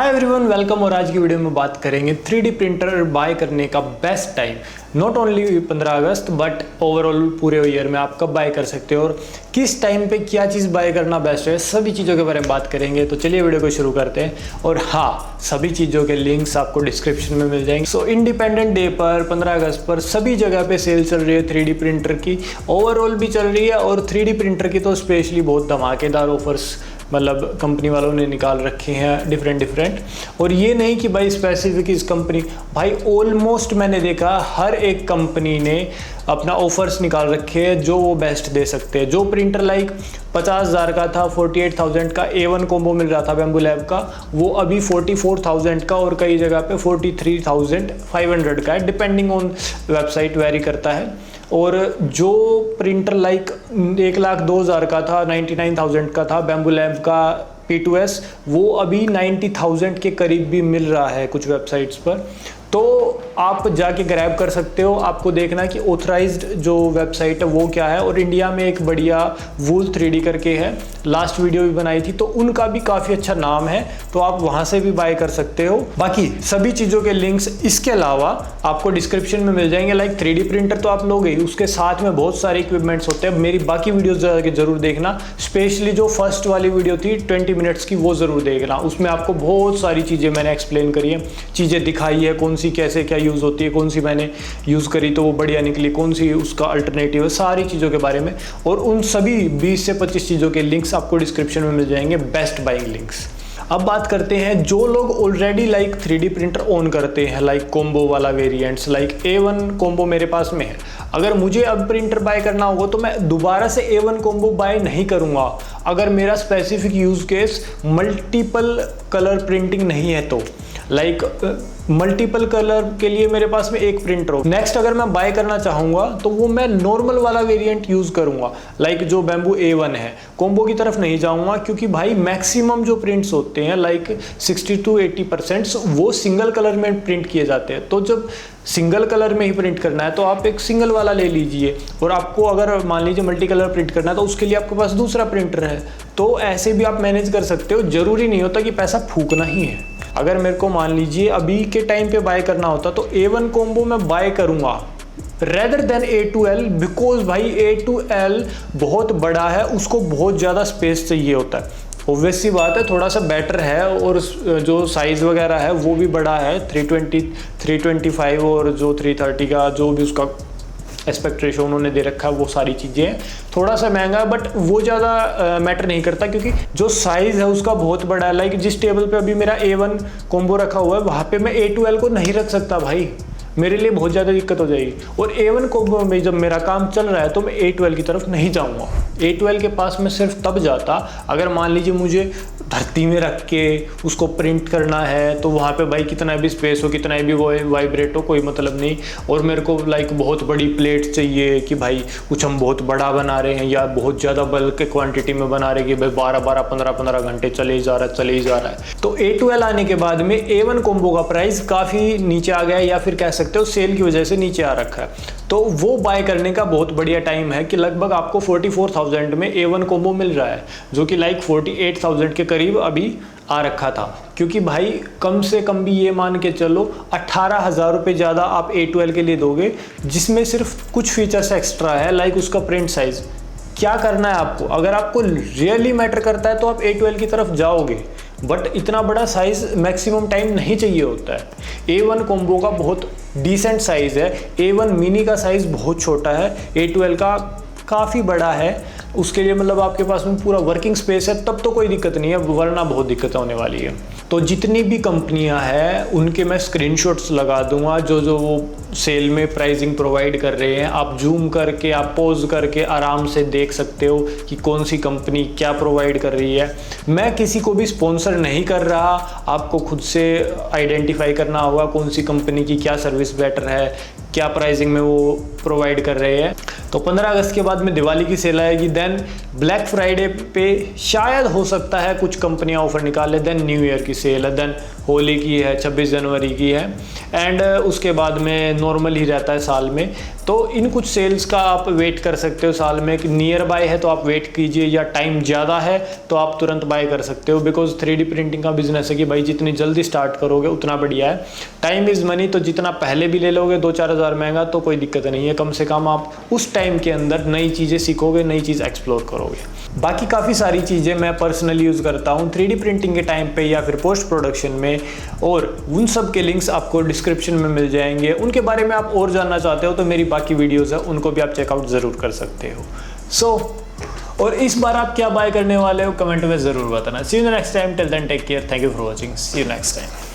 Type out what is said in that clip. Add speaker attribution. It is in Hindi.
Speaker 1: Hi everyone, welcome. और आज की वीडियो में बात करेंगे 3D प्रिंटर बाय करने का best time. Not only 15 August but overall पूरे ईयर में आप कब बाय कर सकते हो और किस टाइम पे क्या चीज़ बाय करना बेस्ट है, सभी चीज़ों के बारे में बात करेंगे। तो चलिए वीडियो को शुरू करते हैं। और हाँ, सभी चीज़ों के लिंक्स आपको डिस्क्रिप्शन में मिल जाएंगे। सो इंडिपेंडेंट डे पर 15 अगस्त पर सभी जगह पे सेल चल रही है 3D प्रिंटर की, ओवरऑल भी चल रही है। और 3D प्रिंटर की तो स्पेशली बहुत धमाकेदार ऑफर्स मतलब कंपनी वालों ने निकाल रखे हैं डिफरेंट। और ये नहीं कि भाई स्पेसिफिक इस कंपनी, भाई ऑलमोस्ट मैंने देखा हर एक कंपनी ने अपना ऑफर्स निकाल रखे हैं जो वो बेस्ट दे सकते हैं। जो प्रिंटर लाइक 50,000 का था, 48,000 का A1 कॉम्बो मिल रहा था बैम्बू लैब का, वो अभी 44,000 का और कई जगह पे 43,500 का है, डिपेंडिंग ऑन वेबसाइट वेरी करता है। और जो प्रिंटर लाइक 1,02,000 का था, 99,000 का था बैम्बू लैब का P2S, वो अभी 90,000 के करीब भी मिल रहा है कुछ वेबसाइट्स पर। तो आप जाके ग्रैब कर सकते हो। आपको देखना कि ऑथराइज्ड जो वेबसाइट है वो क्या है। और इंडिया में एक बढ़िया वूल 3D करके है, लास्ट वीडियो भी बनाई थी, तो उनका भी काफ़ी अच्छा नाम है, तो आप वहाँ से भी बाय कर सकते हो। बाकी सभी चीज़ों के लिंक्स इसके अलावा आपको डिस्क्रिप्शन में मिल जाएंगे। लाइक 3D प्रिंटर तो आप लोगे ही, उसके साथ में बहुत सारे इक्विपमेंट्स होते हैं। मेरी बाकी वीडियोज़ जाके जरूर देखना, स्पेशली जो फर्स्ट वाली वीडियो थी 20 मिनट्स की, वो ज़रूर देखना। उसमें आपको बहुत सारी चीज़ें मैंने एक्सप्लेन करी है, चीज़ें दिखाई है, कौन सी कैसे क्या यूज़ होती है, कौन सी मैंने यूज़ करी तो वो बढ़िया निकली, कौन सी उसका अल्टरनेटिव है, सारी चीज़ों के बारे में। और उन सभी 20 से 25 चीज़ों के लिंक्स आपको डिस्क्रिप्शन में मिल जाएंगे, बेस्ट बाइंग लिंक्स। अब बात करते हैं जो लोग already like 3D printer own करते हैं, लाइक कॉम्बो वाला वेरिएंट्स, लाइक A1 कॉम्बो मेरे पास में है। अगर मुझे अब प्रिंटर बाय करना होगा तो मैं दोबारा से A1 कॉम्बो बाय नहीं करूंगा अगर मेरा specific use case multiple colour printing नहीं है तो। लाइक मल्टीपल कलर के लिए मेरे पास में एक प्रिंटर हो। नेक्स्ट अगर मैं बाय करना चाहूँगा तो वो मैं नॉर्मल वाला वेरिएंट यूज़ करूँगा, लाइक जो बैम्बू A1 है। कॉम्बो की तरफ नहीं जाऊँगा क्योंकि भाई मैक्सिमम जो प्रिंट्स होते हैं लाइक 60 to 80% वो सिंगल कलर में प्रिंट किए जाते हैं। तो जब सिंगल कलर में ही प्रिंट करना है तो आप एक सिंगल वाला ले लीजिए। और आपको अगर मान लीजिए मल्टी कलर प्रिंट करना है तो उसके लिए आपके पास दूसरा प्रिंटर है। तो ऐसे भी आप मैनेज कर सकते हो, ज़रूरी नहीं होता कि पैसा फूकना ही है। अगर मेरे को मान लीजिए अभी के टाइम पे बाय करना होता तो A1 कॉम्बो मैं बाय करूंगा रेदर देन A2L, बिकॉज भाई A2L बहुत बड़ा है, उसको बहुत ज़्यादा स्पेस चाहिए होता है। ऑब्वियस सी बात है, थोड़ा सा बेटर है और जो साइज़ वगैरह है वो भी बड़ा है, 320, 325 और जो 330 का जो भी उसका एस्पेक्ट रेशो उन्होंने दे रखा है, वो सारी चीज़ें थोड़ा सा महंगा, बट वो ज़्यादा मैटर नहीं करता क्योंकि जो साइज़ है उसका बहुत बड़ा है। लाइक जिस टेबल पे अभी मेरा A1 कॉम्बो रखा हुआ है वहाँ पे मैं A2L को नहीं रख सकता भाई, मेरे लिए बहुत ज़्यादा दिक्कत हो जाएगी। और A1 कॉम्बो में जब मेरा काम चल रहा है तो मैं A2L की तरफ नहीं जाऊँगा। A2L के पास मैं सिर्फ तब जाता अगर मान लीजिए मुझे धरती में रख के उसको प्रिंट करना है, तो वहाँ पे भाई कितना भी स्पेस हो, कितना भी वो वाइब्रेट हो, कोई मतलब नहीं। और मेरे को लाइक बहुत बड़ी प्लेट चाहिए कि भाई कुछ हम बहुत बड़ा बना रहे हैं या बहुत ज़्यादा बल्क के क्वांटिटी में बना रहे हैं कि भाई 12-12, 15-15 घंटे चले ही जा रहा है। तो A2L आने के बाद में A1 कॉम्बो का प्राइस काफ़ी नीचे आ गया है, या फिर कह सकते हो सेल की वजह से नीचे आ रखा है। तो वो बाय करने का बहुत बढ़िया टाइम है कि लगभग आपको 44,000 में A1 कॉम्बो मिल रहा है, जो कि लाइक 48,000 के करीब अभी आ रखा था। क्योंकि भाई कम से कम भी ये मान के चलो 18,000 रुपये ज़्यादा आप A2L के लिए दोगे, जिसमें सिर्फ कुछ फीचर्स एक्स्ट्रा है, लाइक उसका प्रिंट साइज़। क्या करना है आपको, अगर आपको रियली मैटर करता है तो आप A2L की तरफ जाओगे, बट इतना बड़ा साइज़ मैक्सिमम टाइम नहीं चाहिए होता है। A1 कॉम्बो का बहुत डिसेंट साइज़ है, A1 मिनी का साइज़ बहुत छोटा है, A2L का काफ़ी बड़ा है। उसके लिए मतलब आपके पास में पूरा वर्किंग स्पेस है, तब तो कोई दिक्कत नहीं है, वरना बहुत दिक्कत होने वाली है। तो जितनी भी कंपनियां हैं उनके मैं स्क्रीनशॉट्स लगा दूंगा, जो वो सेल में प्राइसिंग प्रोवाइड कर रहे हैं। आप जूम करके, आप पॉज करके आराम से देख सकते हो कि कौन सी कंपनी क्या प्रोवाइड कर रही है। मैं किसी को भी स्पॉन्सर नहीं कर रहा, आपको खुद से आइडेंटिफाई करना होगा कौन सी कंपनी की क्या सर्विस बेटर है, क्या प्राइसिंग में वो प्रोवाइड कर रहे हैं। तो 15 अगस्त के बाद में दिवाली की सेल आएगी, देन ब्लैक फ्राइडे पे शायद हो सकता है कुछ कंपनियां ऑफर निकाले, देन न्यू ईयर की सेल है, देन होली की है, 26 जनवरी की है, एंड उसके बाद में नॉर्मल ही रहता है साल में। तो इन कुछ सेल्स का आप वेट कर सकते हो साल में, नियर बाय है तो आप वेट कीजिए, या टाइम ज़्यादा है तो आप तुरंत बाय कर सकते हो, बिकॉज 3D प्रिंटिंग का बिजनेस है कि भाई जितनी जल्दी स्टार्ट करोगे उतना बढ़िया है। टाइम इज़ मनी, तो जितना पहले भी ले लोगे 2-4 हज़ार महंगा तो कोई दिक्कत नहीं है, कम से कम आप उस टाइम के अंदर नई चीज़ें सीखोगे, नई चीज़ एक्सप्लोर करोगे। बाकी काफ़ी सारी चीज़ें मैं पर्सनली यूज़ करता हूँ 3D प्रिंटिंग के टाइम पे या फिर पोस्ट प्रोडक्शन में, और उन सब के लिंक्स आपको डिस्क्रिप्शन में मिल जाएंगे। उनके बारे में आप और जानना चाहते हो तो मेरी बाकी वीडियोज़ है उनको भी आप चेकआउट ज़रूर कर सकते हो। और इस बार आप क्या बाय करने वाले हो कमेंट में ज़रूर बताना। See you next time, till then take care, thank you for watching, see you next time.